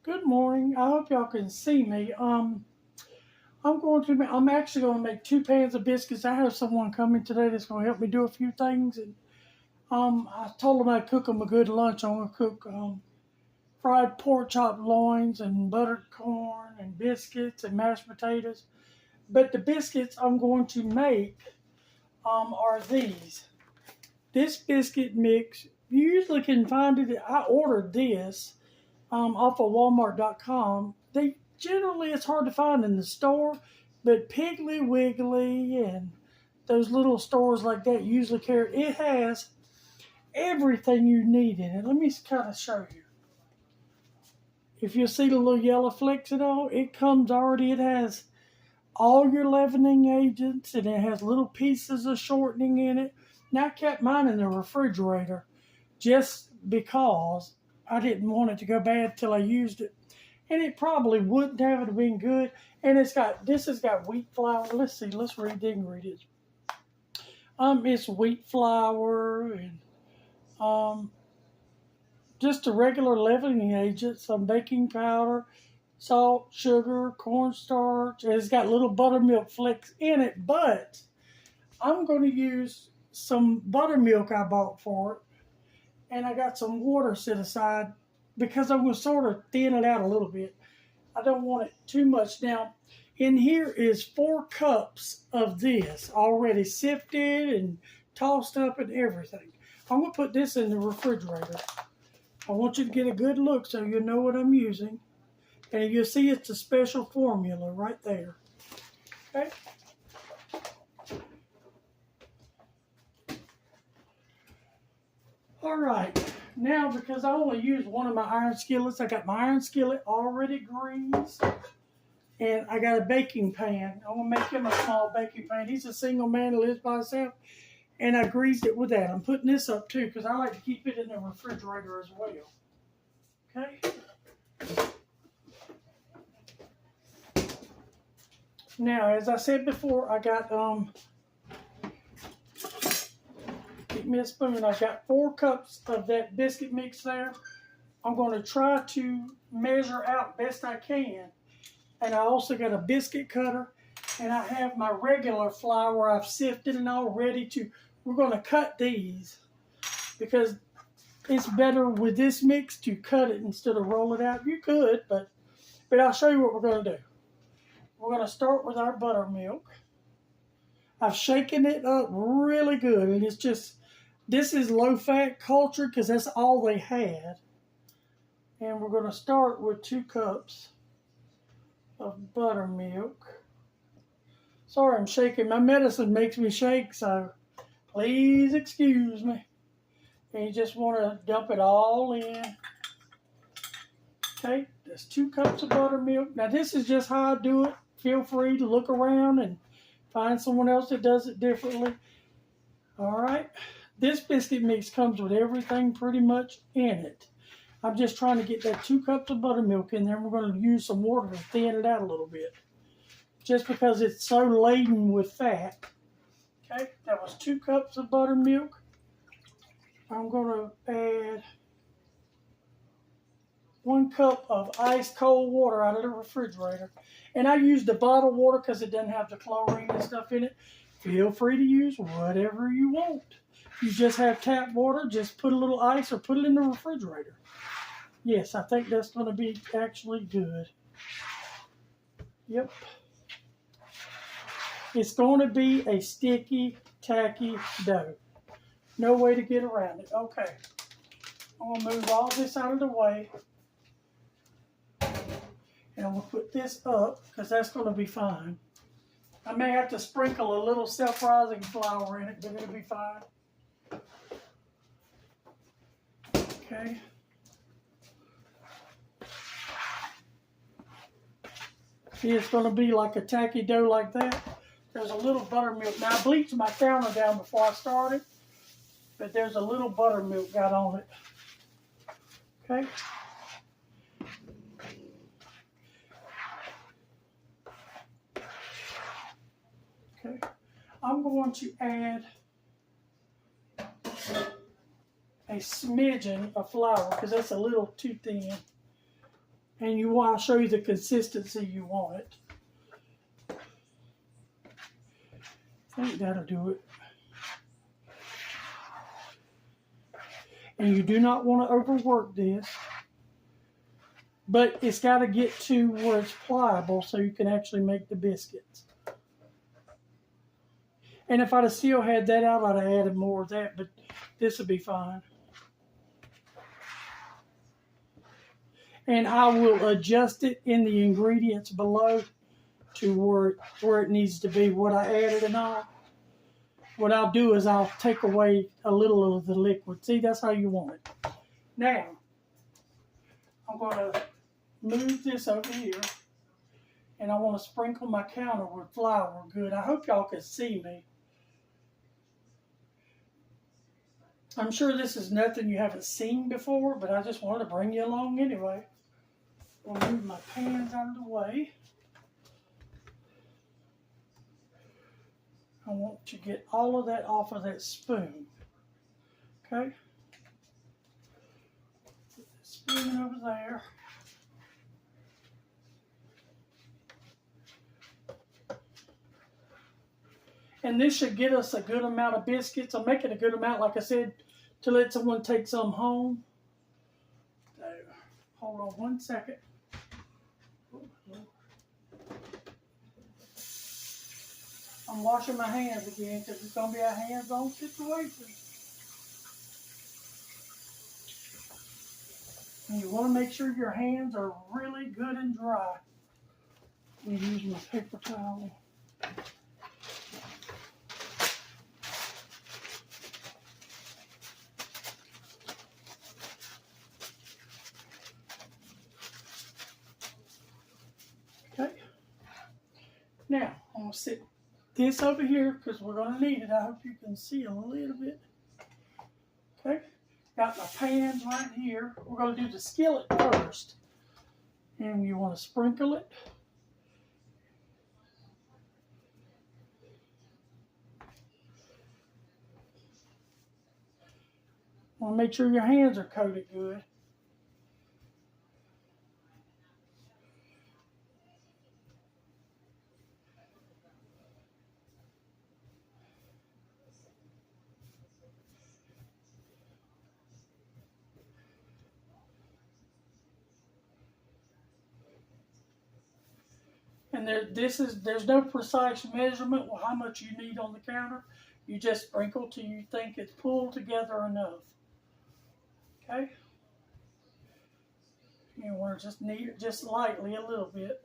Good morning. I hope y'all can see me. I'm actually going to make 2 pans of biscuits. I have someone coming today that's going to help me do a few things, and I told them I'd cook them a good lunch. I'm going to cook fried pork chop loins and buttered corn and biscuits and mashed potatoes. But the biscuits I'm going to make are these. This biscuit mix, you usually can find it. I ordered this off of Walmart.com. They generally it's hard to find in the store, but Piggly Wiggly and those little stores like that usually carry it. It has everything you need in it. Let me kind of show you. If you see the little yellow flecks at all, it comes already. It has all your leavening agents and it has little pieces of shortening in it. Now I kept mine in the refrigerator just because I didn't want it to go bad till I used it. And it probably wouldn't have it been good. And this has got wheat flour. Let's see, let's read the ingredients. It's wheat flour and just a regular leavening agent, some baking powder, salt, sugar, cornstarch. And it's got little buttermilk flakes in it, but I'm going to use some buttermilk I bought for it. And I got some water set aside because I'm going to sort of thin it out a little bit. I don't want it too much. Now, in here is 4 cups of this already sifted and tossed up and everything. I'm going to put this in the refrigerator. I want you to get a good look so you know what I'm using. And you'll see it's a special formula right there. Okay? All right, now because I only use one of my iron skillets, I got my iron skillet already greased, and I got a baking pan. I'm gonna make him a small baking pan. He's a single man who lives by himself, and I greased it with that. I'm putting this up too because I like to keep it in the refrigerator as well. Okay. Now, as I said before, I got get me a spoon. I've got 4 cups of that biscuit mix there. I'm going to try to measure out best I can. And I also got a biscuit cutter. And I have my regular flour I've sifted and all ready to. We're going to cut these because it's better with this mix to cut it instead of roll it out. You could, but I'll show you what we're going to do. We're going to start with our buttermilk. I've shaken it up really good, and it's just, this is low-fat culture because that's all they had. And we're going to start with 2 cups of buttermilk. Sorry, I'm shaking. My medicine makes me shake, so please excuse me. And you just want to dump it all in. Okay, that's 2 cups of buttermilk. Now, this is just how I do it. Feel free to look around and find someone else that does it differently. All right. This biscuit mix comes with everything pretty much in it. I'm just trying to get that 2 cups of buttermilk in there. We're going to use some water to thin it out a little bit. Just because it's so laden with fat. Okay. That was 2 cups of buttermilk. I'm going to add 1 cup of ice cold water out of the refrigerator. And I use the bottled water because it doesn't have the chlorine and stuff in it. Feel free to use whatever you want. If you just have tap water, just put a little ice or put it in the refrigerator. Yes, I think that's going to be actually good. Yep. It's going to be a sticky, tacky dough. No way to get around it. Okay. I'm going to move all this out of the way. And I'm going to put this up because that's going to be fine. I may have to sprinkle a little self-rising flour in it, but it'll be fine. Okay. See, it's going to be like a tacky dough like that. There's a little buttermilk. Now, I bleached my counter down before I started, but there's a little buttermilk got on it. Okay. Okay. I'm going to add a smidgen of flour because that's a little too thin. And I'll show you the consistency you want it. I think that'll do it. And you do not want to overwork this, but it's got to get to where it's pliable so you can actually make the biscuits. And if I'd have still had that out, I'd have added more of that, but this would be fine. And I will adjust it in the ingredients below to where it needs to be, what I added and all. What I'll do is I'll take away a little of the liquid. See, that's how you want it. Now, I'm going to move this over here, and I want to sprinkle my counter with flour good. I hope y'all can see me. I'm sure this is nothing you haven't seen before, but I just wanted to bring you along anyway. I'll move my pans out of the way. I want to get all of that off of that spoon. Okay? Put the spoon over there. And this should get us a good amount of biscuits. I'm making a good amount, like I said, to let someone take some home. So, hold on one second. I'm washing my hands again because it's going to be a hands-on situation. And you want to make sure your hands are really good and dry. I'm use my paper towel. Okay. Now, I'm going to sit this over here because we're going to need it. I hope you can see a little bit. Okay. Got my pans right here. We're going to do the skillet first. And you want to sprinkle it. Want to make sure your hands are coated good. And there's no precise measurement of how much you need on the counter. You just sprinkle till you think it's pulled together enough. Okay? You want to just knead it just lightly a little bit.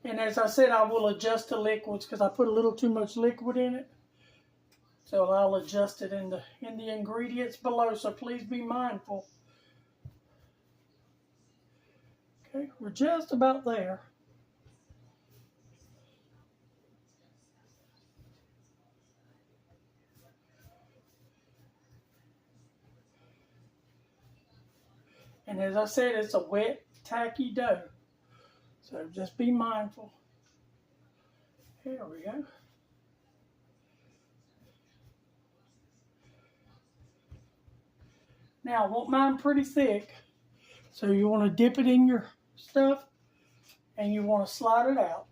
And as I said, I will adjust the liquids because I put a little too much liquid in it. So I'll adjust it in the ingredients below, so please be mindful. Okay, we're just about there. And as I said, it's a wet, tacky dough. So just be mindful. Here we go. Now, I want mine pretty thick. So you want to dip it in your stuff and you want to slide it out.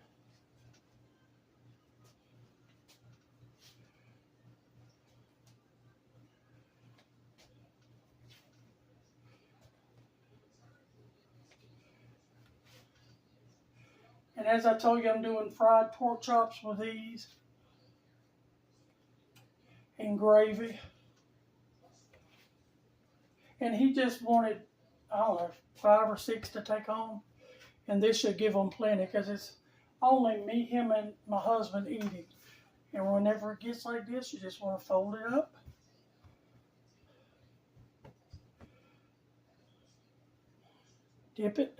And as I told you, I'm doing fried pork chops with these and gravy. And he just wanted, I don't know, 5 or 6 to take home. And this should give them plenty because it's only me, him, and my husband eating. And whenever it gets like this, you just want to fold it up. Dip it.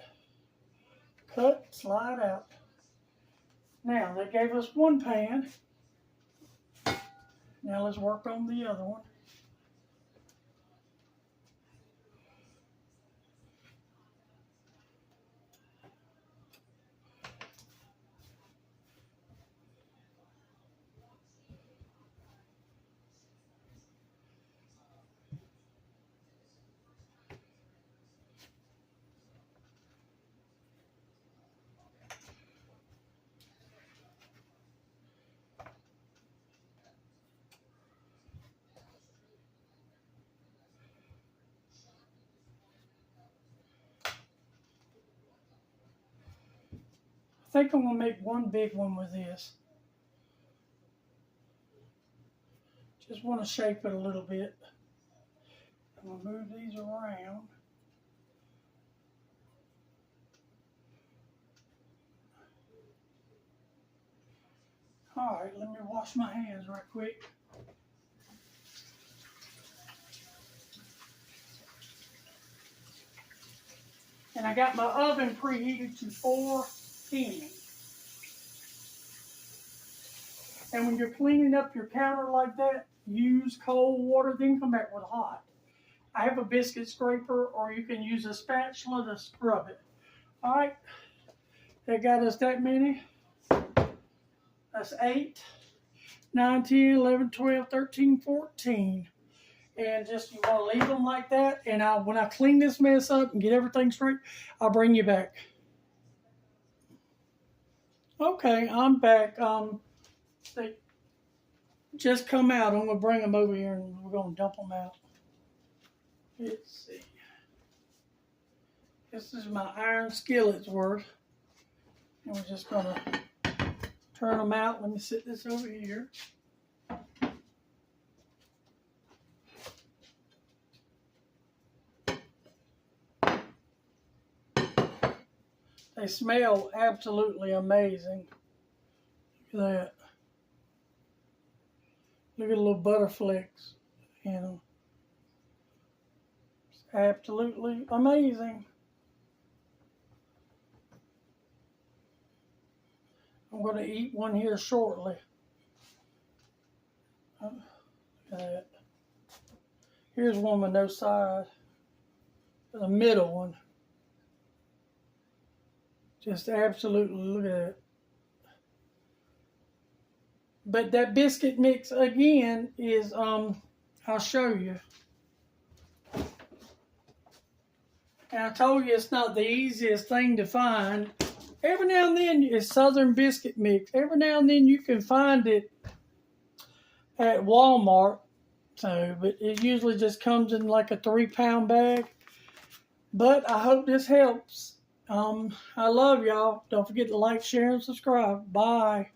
Cut, slide out. Now, they gave us one pan. Now let's work on the other one. think I'm going to make one big one with this. Just want to shape it a little bit. I'm going to move these around. All right, let me wash my hands right quick. And I got my oven preheated to 410. And when you're cleaning up your counter like that, use cold water, then come back with hot. I have a biscuit scraper, or you can use a spatula to scrub it. All right, that got us that many. That's 8, 9, 10, 11, 12, 13, 14. And just you want to leave them like that. And when I clean this mess up and get everything straight, I'll bring you back. Okay, I'm back. They just come out. I'm going to bring them over here and we're going to dump them out. Let's see. This is my iron skillet's worth. And we're just going to turn them out. Let me sit this over here. They smell absolutely amazing. Look at that. Look at the little butterflies, you know. It's absolutely amazing. I'm going to eat one here shortly. Look at that. Here's one with no side. The middle one. Just absolutely, look at that. But that biscuit mix again is, I'll show you. And I told you it's not the easiest thing to find. Every now and then it's Southern biscuit mix. Every now and then you can find it at Walmart. So, but it usually just comes in like a 3-pound bag. But I hope this helps. I love y'all. Don't forget to like, share, and subscribe. Bye.